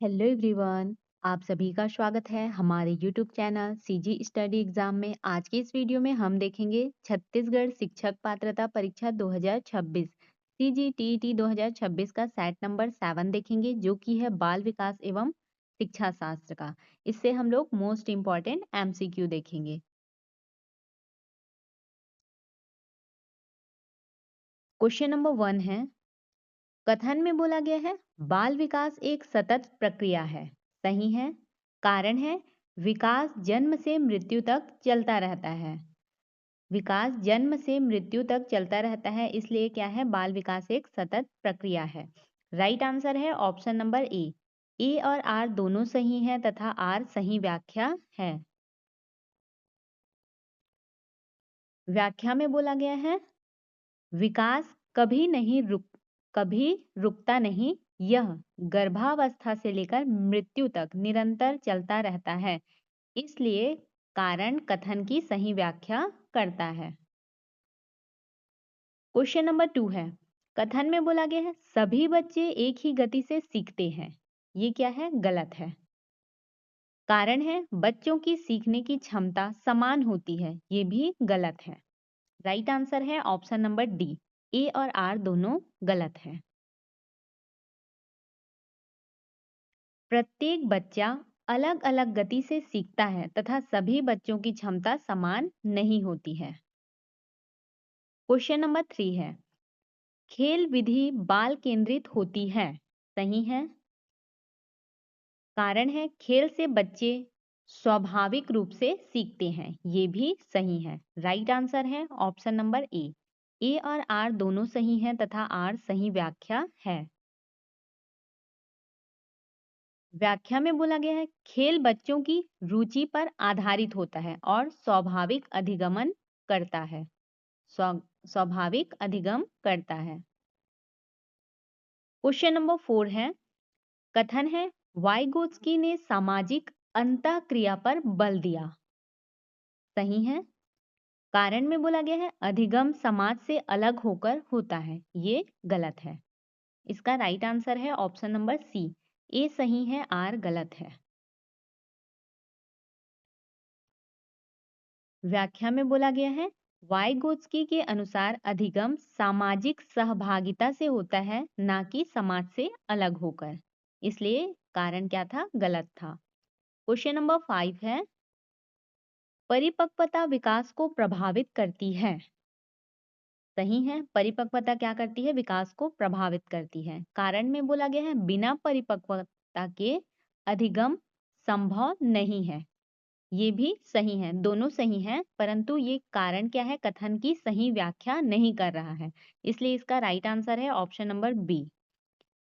Hello everyone. आप सभी का स्वागत है हमारे YouTube channel CG study exam में। आज की इस वीडियो में हम देखेंगे छत्तीसगढ़ शिक्षक पात्रता परीक्षा 2026 सीजीटीईटी 2026 का सेट नंबर 7 देखेंगे, जो कि है बाल विकास एवं शिक्षा शास्त्र का। इससे हम लोग मोस्ट इम्पॉर्टेंट एमसीक्यू देखेंगे। क्वेश्चन नंबर 1 है, कथन में बोला गया है बाल विकास एक सतत प्रक्रिया है। सही है। कारण है विकास जन्म से मृत्यु तक चलता रहता है। विकास जन्म से मृत्यु तक चलता रहता है, इसलिए क्या है, बाल विकास एक सतत प्रक्रिया है। राइट आंसर है ऑप्शन नंबर ए और आर दोनों सही है तथा आर सही व्याख्या है। व्याख्या में बोला गया है विकास कभी रुकता नहीं। यह गर्भावस्था से लेकर मृत्यु तक निरंतर चलता रहता है, इसलिए कारण कथन की सही व्याख्या करता है। क्वेश्चन नंबर 2 है, कथन में बोला गया है सभी बच्चे एक ही गति से सीखते हैं। ये क्या है, गलत है। कारण है बच्चों की सीखने की क्षमता समान होती है। ये भी गलत है। राइट आंसर है ऑप्शन नंबर डी, ए और आर दोनों गलत है। प्रत्येक बच्चा अलग अलग गति से सीखता है तथा सभी बच्चों की क्षमता समान नहीं होती है। क्वेश्चन नंबर 3 है, खेल विधि बाल केंद्रित होती है। सही है। कारण है खेल से बच्चे स्वाभाविक रूप से सीखते हैं। ये भी सही है। राइट आंसर है ऑप्शन नंबर ए और आर दोनों सही हैं तथा आर सही व्याख्या है। व्याख्या में बोला गया है खेल बच्चों की रुचि पर आधारित होता है और स्वाभाविक अधिगमन करता है। स्वाभाविक अधिगम करता है। क्वेश्चन नंबर 4 है, कथन है वाइगोत्स्की ने सामाजिक अंतःक्रिया पर बल दिया। सही है। कारण में बोला गया है अधिगम समाज से अलग होकर होता है। ये गलत है। इसका राइट आंसर है ऑप्शन नंबर सी, ए सही है, आर गलत है। व्याख्या में बोला गया है वाइगोत्स्की के अनुसार अधिगम सामाजिक सहभागिता से होता है, ना कि समाज से अलग होकर। इसलिए कारण क्या था, गलत था। क्वेश्चन नंबर 5 है, परिपक्वता विकास को प्रभावित करती है। सही है। परिपक्वता क्या करती है, विकास को प्रभावित करती है। कारण में बोला गया है बिना परिपक्वता के अधिगम संभव नहीं है। ये भी सही है, दोनों सही हैं, परंतु ये कारण क्या है, कथन की सही व्याख्या नहीं कर रहा है। इसलिए इसका राइट आंसर है ऑप्शन नंबर बी।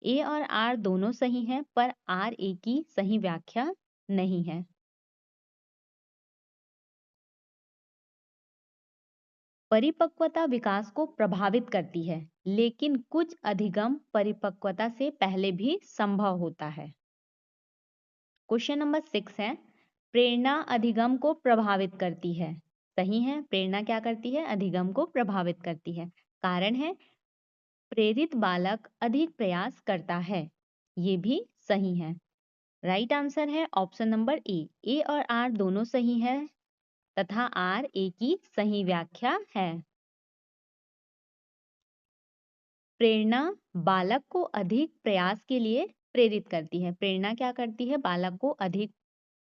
ए और आर दोनों सही हैं, पर आर ए की सही व्याख्या नहीं है। परिपक्वता विकास को प्रभावित करती है, लेकिन कुछ अधिगम परिपक्वता से पहले भी संभव होता है। क्वेश्चन नंबर 6 है, प्रेरणा अधिगम को प्रभावित करती है। सही है। प्रेरणा क्या करती है, अधिगम को प्रभावित करती है। कारण है प्रेरित बालक अधिक प्रयास करता है। ये भी सही है। राइट आंसर है ऑप्शन नंबर ए और आर दोनों सही है तथा आर ए की सही व्याख्या है। प्रेरणा बालक को अधिक प्रयास के लिए प्रेरित करती है। प्रेरणा क्या करती है, बालक को अधिक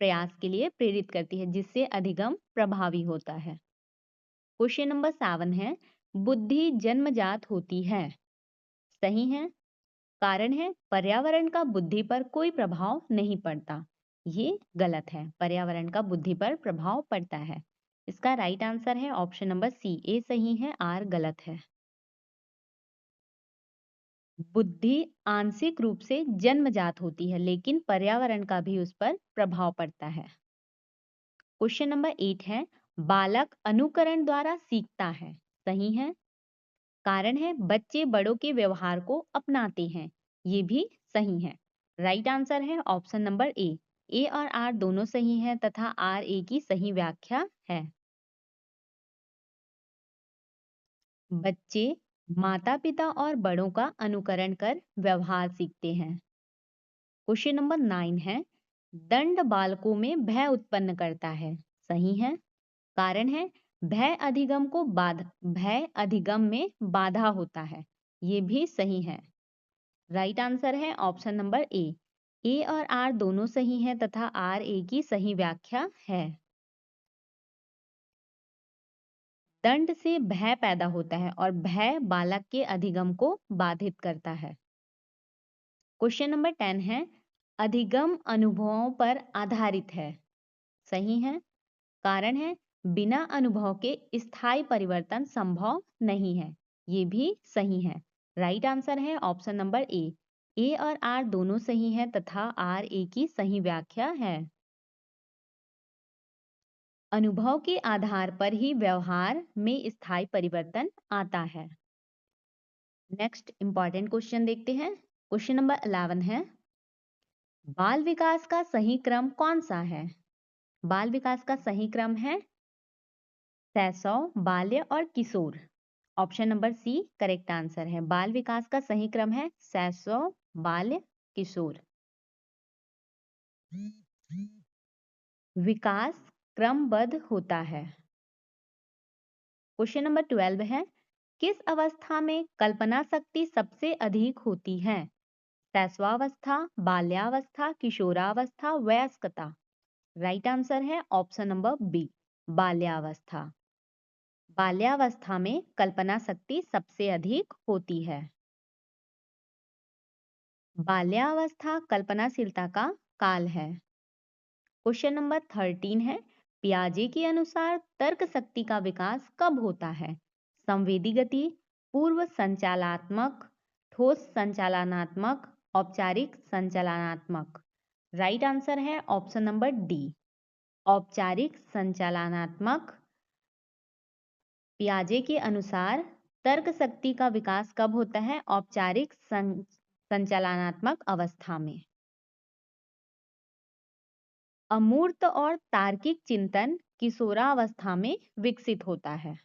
प्रयास के लिए प्रेरित करती है, जिससे अधिगम प्रभावी होता है। क्वेश्चन नंबर 7 है, बुद्धि जन्मजात होती है। सही है। कारण है पर्यावरण का बुद्धि पर कोई प्रभाव नहीं पड़ता। ये गलत है। पर्यावरण का बुद्धि पर प्रभाव पड़ता है। इसका राइट आंसर है ऑप्शन नंबर सी, ए सही है, आर गलत है। बुद्धि आंशिक रूप से जन्मजात होती है, लेकिन पर्यावरण का भी उस पर प्रभाव पड़ता है। क्वेश्चन नंबर 8 है, बालक अनुकरण द्वारा सीखता है। सही है। कारण है बच्चे बड़ों के व्यवहार को अपनाते हैं। ये भी सही है। राइट आंसर है ऑप्शन नंबर ए और आर दोनों सही हैं तथा आर ए की सही व्याख्या है। बच्चे माता पिता और बड़ों का अनुकरण कर व्यवहार सीखते हैं। क्वेश्चन नंबर 9 है, दंड बालकों में भय उत्पन्न करता है। सही है। कारण है, भय अधिगम में बाधा होता है। ये भी सही है। राइट आंसर है ऑप्शन नंबर ए और आर दोनों सही है तथा आर ए की सही व्याख्या है। दंड से भय पैदा होता है और भय बालक के अधिगम को बाधित करता है। क्वेश्चन नंबर 10 है, अधिगम अनुभवों पर आधारित है। सही है। कारण है, बिना अनुभव के स्थायी परिवर्तन संभव नहीं है। ये भी सही है। राइट आंसर है ऑप्शन नंबर ए और आर दोनों सही है तथा आर ए की सही व्याख्या है। अनुभव के आधार पर ही व्यवहार में स्थायी परिवर्तन आता है। नेक्स्ट इंपॉर्टेंट क्वेश्चन देखते हैं। क्वेश्चन नंबर 11 है, बाल विकास का सही क्रम कौन सा है? बाल विकास का सही क्रम है शैशव, बाल्य और किशोर। Option number C correct answer है। बाल विकास का सही क्रम है शैशव, बाल्य, किशोर। विकास क्रमबद्ध होता है। क्वेश्चन नंबर 12 है, किस अवस्था में कल्पना शक्ति सबसे अधिक होती है? शैशवावस्था, बाल्यावस्था, किशोरावस्था, वयस्कता। राइट आंसर है ऑप्शन नंबर बी बाल्यावस्था। बाल्यावस्था में कल्पना शक्ति सबसे अधिक होती है। बाल्यावस्था कल्पनाशीलता का काल है। क्वेश्चन नंबर 13 है, पियाजे के अनुसार तर्क शक्ति का विकास कब होता है? संवेदी गति, पूर्व संचालनात्मक, ठोस संचालनात्मक, औपचारिक संचालनात्मक। राइट आंसर है ऑप्शन नंबर डी औपचारिक संचालनात्मक। पियाजे के अनुसार तर्क शक्ति का विकास कब होता है? औपचारिक संचालनात्मक अवस्था में। अमूर्त और तार्किक चिंतन किशोरावस्था में विकसित होता है।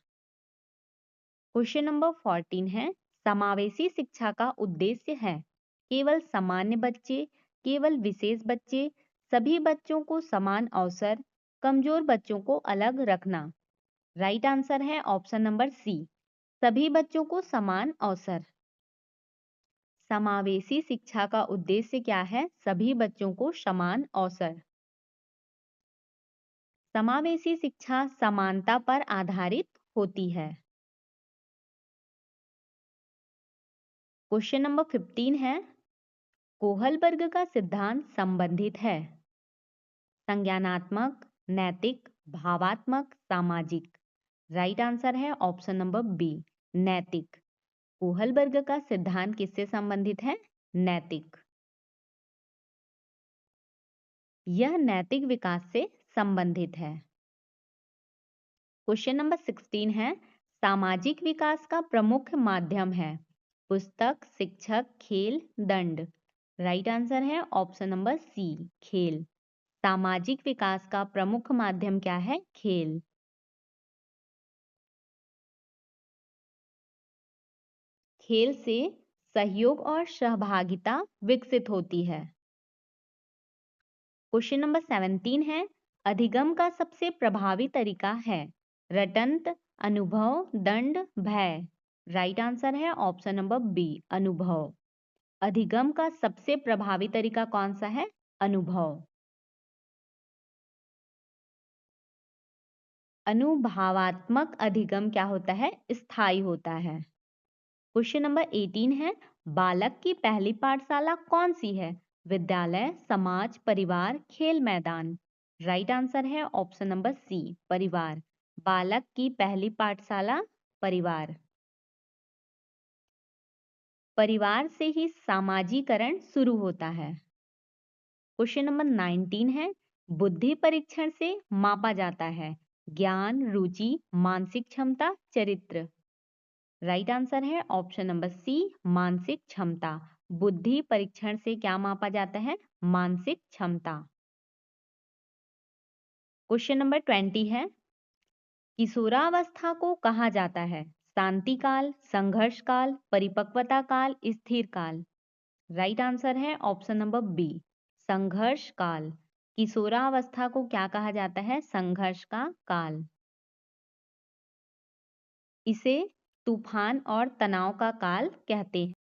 क्वेश्चन नंबर 14 है, समावेशी शिक्षा का उद्देश्य है केवल सामान्य बच्चे, केवल विशेष बच्चे, सभी बच्चों को समान अवसर, कमजोर बच्चों को अलग रखना। राइट आंसर है ऑप्शन नंबर सी सभी बच्चों को समान अवसर। समावेशी शिक्षा का उद्देश्य क्या है? सभी बच्चों को समान अवसर। समावेशी शिक्षा समानता पर आधारित होती है। क्वेश्चन नंबर 15 है, कोहलबर्ग का सिद्धांत संबंधित है संज्ञानात्मक, नैतिक, भावात्मक, सामाजिक। राइट आंसर है ऑप्शन नंबर बी नैतिक। कोहलबर्ग का सिद्धांत किससे संबंधित है? नैतिक। यह नैतिक विकास से संबंधित है। क्वेश्चन नंबर 16 है, सामाजिक विकास का प्रमुख माध्यम है पुस्तक, शिक्षक, खेल, दंड। राइट आंसर है ऑप्शन नंबर सी खेल। सामाजिक विकास का प्रमुख माध्यम क्या है? खेल। खेल से सहयोग और सहभागिता विकसित होती है। क्वेश्चन नंबर 17 है, अधिगम का सबसे प्रभावी तरीका है रटंत, अनुभव, दंड, भय। राइट आंसर है ऑप्शन नंबर बी अनुभव। अधिगम का सबसे प्रभावी तरीका कौन सा है? अनुभव। अनुभवात्मक अधिगम क्या होता है? स्थायी होता है। क्वेश्चन नंबर 18 है, बालक की पहली पाठशाला कौन सी है? विद्यालय, समाज, परिवार, खेल मैदान। राइट आंसर है ऑप्शन नंबर सी परिवार। बालक की पहली पाठशाला परिवार। परिवार से ही सामाजिकरण शुरू होता है। क्वेश्चन नंबर 19 है, बुद्धि परीक्षण से मापा जाता है ज्ञान, रुचि, मानसिक क्षमता, चरित्र। राइट आंसर है ऑप्शन नंबर सी मानसिक क्षमता। बुद्धि परीक्षण से क्या मापा जाता है? मानसिक क्षमता। क्वेश्चन नंबर 20 है, किशोरावस्था को कहा जाता है शांति काल, संघर्ष काल, परिपक्वता काल, स्थिर काल। राइट आंसर है ऑप्शन नंबर बी संघर्ष काल। किशोरावस्था को क्या कहा जाता है? संघर्ष का काल। इसे तूफान और तनाव का काल कहते हैं।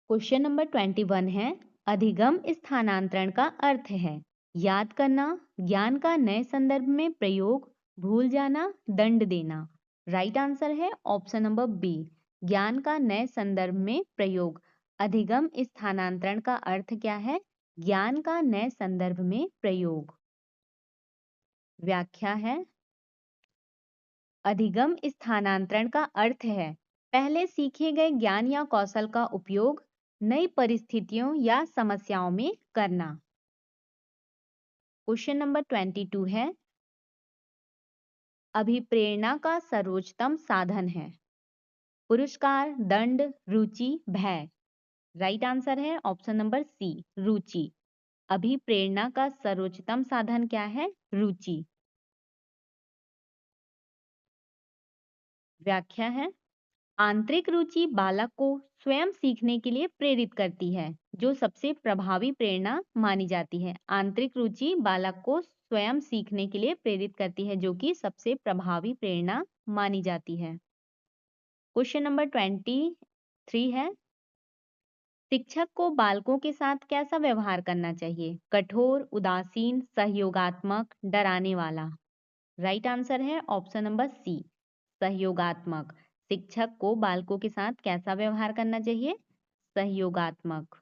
क्वेश्चन नंबर 21 है, अधिगम स्थानांतरण का अर्थ है याद करना, ज्ञान का नए संदर्भ में प्रयोग, भूल जाना, दंड देना। राइट आंसर है ऑप्शन नंबर बी, ज्ञान का नए संदर्भ में प्रयोग। अधिगम स्थानांतरण का अर्थ क्या है? ज्ञान का नए संदर्भ में प्रयोग। व्याख्या है, अधिगम स्थानांतरण का अर्थ है पहले सीखे गए ज्ञान या कौशल का उपयोग नई परिस्थितियों या समस्याओं में करना। क्वेश्चन नंबर 22 है, अभिप्रेरणा का सर्वोत्तम साधन है पुरस्कार, दंड, रुचि, भय। राइट आंसर है ऑप्शन नंबर सी, रुचि। अभिप्रेरणा का सर्वोत्तम साधन क्या है? रुचि। व्याख्या है, आंतरिक रुचि बालक को स्वयं सीखने के लिए प्रेरित करती है, जो सबसे प्रभावी प्रेरणा मानी जाती है। आंतरिक रुचि बालक को स्वयं सीखने के लिए प्रेरित करती है, जो कि सबसे प्रभावी प्रेरणा मानी जाती है। क्वेश्चन नंबर 23 है, शिक्षक को बालकों के साथ कैसा व्यवहार करना चाहिए? कठोर, उदासीन, सहयोगात्मक, डराने वाला। राइट आंसर है ऑप्शन नंबर सी, सहयोगात्मक। शिक्षक को बालकों के साथ कैसा व्यवहार करना चाहिए? सहयोगात्मक।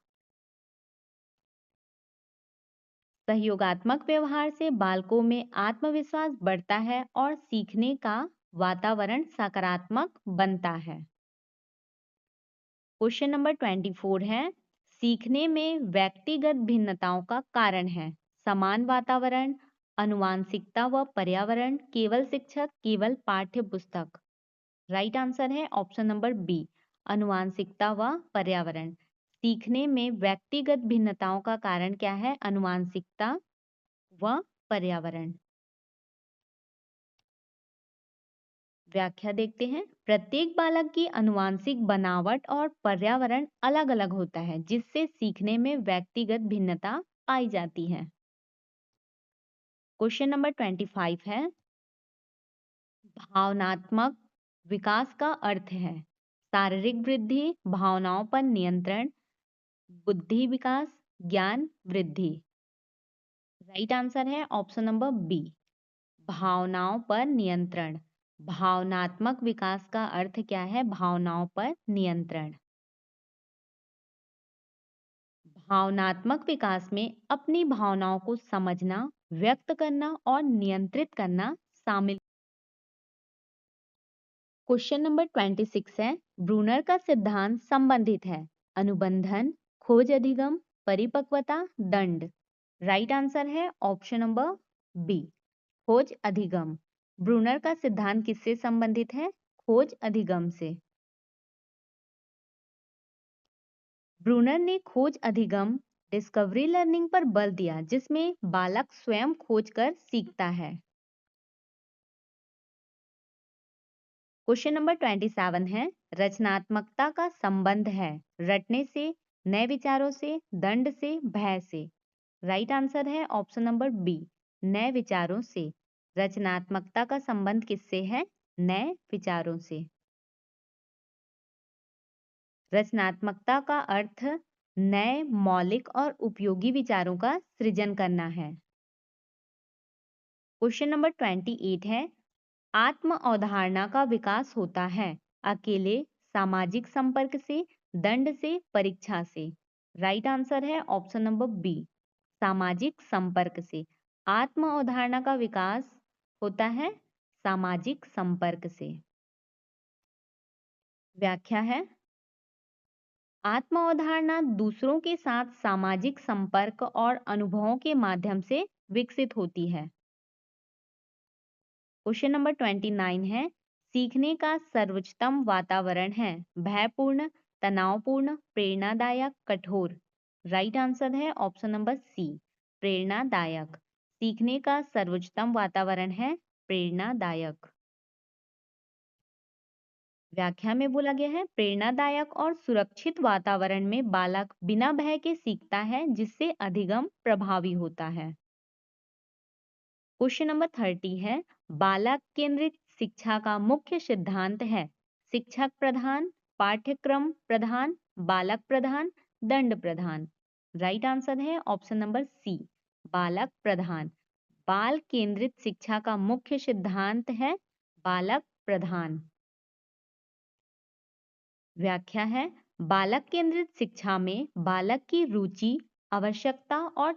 सहयोगात्मक व्यवहार से बालकों में आत्मविश्वास बढ़ता है और सीखने का वातावरण सकारात्मक बनता है। क्वेश्चन नंबर 24 है, सीखने में व्यक्तिगत भिन्नताओं का कारण है समान वातावरण, आनुवांशिकता व पर्यावरण, केवल शिक्षक, केवल पाठ्य पुस्तक। राइट आंसर है ऑप्शन नंबर बी, आनुवांशिकता व पर्यावरण। सीखने में व्यक्तिगत भिन्नताओं का कारण क्या है? आनुवांशिकता व पर्यावरण। व्याख्या देखते हैं, प्रत्येक बालक की आनुवांशिक बनावट और पर्यावरण अलग अलग होता है, जिससे सीखने में व्यक्तिगत भिन्नता पाई जाती है। क्वेश्चन नंबर 25 है, भावनात्मक विकास का अर्थ है शारीरिक वृद्धि, भावनाओं पर नियंत्रण, बुद्धि विकास, ज्ञान वृद्धि। राइट आंसर है ऑप्शन नंबर बी, भावनाओं पर नियंत्रण। भावनात्मक विकास का अर्थ क्या है? भावनाओं पर नियंत्रण। भावनात्मक विकास में अपनी भावनाओं को समझना, व्यक्त करना और नियंत्रित करना शामिल। क्वेश्चन नंबर 26 है, ब्रूनर का सिद्धांत संबंधित है अनुबंधन, खोज अधिगम, परिपक्वता, दंड। राइट आंसर है ऑप्शन नंबर बी, खोज अधिगम। ब्रूनर का सिद्धांत किससे संबंधित है? खोज अधिगम से। ब्रूनर ने खोज अधिगम डिस्कवरी लर्निंग पर बल दिया, जिसमें बालक स्वयं खोज कर सीखता है। क्वेश्चन नंबर 27 है, रचनात्मकता का संबंध है रटने से, नए विचारों से, दंड से, भय से। राइट आंसर है ऑप्शन नंबर बी, नए विचारों से। रचनात्मकता का संबंध किससे है? नए विचारों से। रचनात्मकता का अर्थ नए, मौलिक और उपयोगी विचारों का सृजन करना है। क्वेश्चन नंबर 28 है, आत्म अवधारणा का विकास होता है अकेले, सामाजिक संपर्क से, दंड से, परीक्षा से। राइट आंसर है ऑप्शन नंबर बी, सामाजिक संपर्क से। आत्म अवधारणा का विकास होता है सामाजिक संपर्क से। व्याख्या है, आत्म अवधारणा दूसरों के साथ सामाजिक संपर्क और अनुभवों के माध्यम से विकसित होती है। क्वेश्चन नंबर 29 है, सीखने का सर्वोत्तम वातावरण है भयपूर्ण, तनावपूर्ण, प्रेरणादायक, कठोर। राइट आंसर है ऑप्शन नंबर सी, प्रेरणादायक। सीखने का सर्वोत्तम वातावरण है प्रेरणादायक। व्याख्या में बोला गया है, प्रेरणादायक और सुरक्षित वातावरण में बालक बिना भय के सीखता है, जिससे अधिगम प्रभावी होता है। क्वेश्चन नंबर 30 है, बालक केंद्रित शिक्षा का मुख्य सिद्धांत है शिक्षक प्रधान, पाठ्यक्रम प्रधान, बालक प्रधान, दंड प्रधान। राइट आंसर है ऑप्शन नंबर सी, बालक प्रधान। बाल केंद्रित शिक्षा का मुख्य सिद्धांत है बालक प्रधान। व्याख्या है, बालक केंद्रित शिक्षा में बालक की रुचि, आवश्यकता और